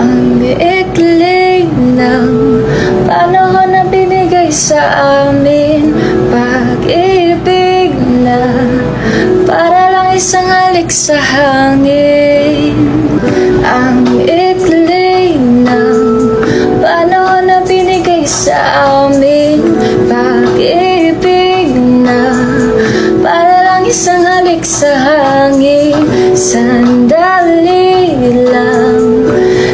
Ang ikli ng panahon na binigay sa amin, pag-ibig na para lang isang halik sa hangin. Ang ikli ng panahon na binigay sa amin, pag-ibig na para lang isang halik sa hangin. Sandali lang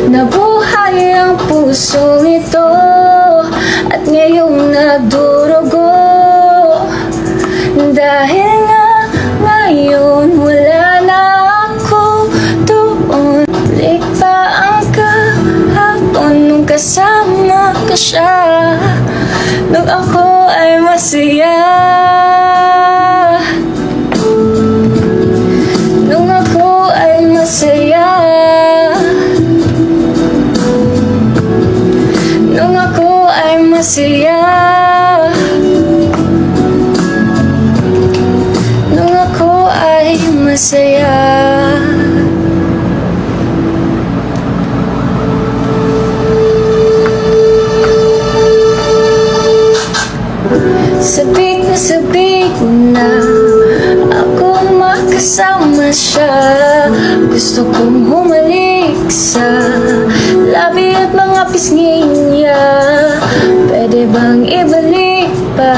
nabuhay ang pusong ito, at ngayong nagdurugo. Dahil nga ngayon wala na ako doon. Balik pa ang kahapon nung kasama ka siya, nung ako ay masaya. Nung ako ay masaya. Nung ako ay masaya. Nung ako ay masaya. Sabik na ako makasama siya. Gusto kong humalik sa labi at mga pisngi niya. Pwede bang ibalik pa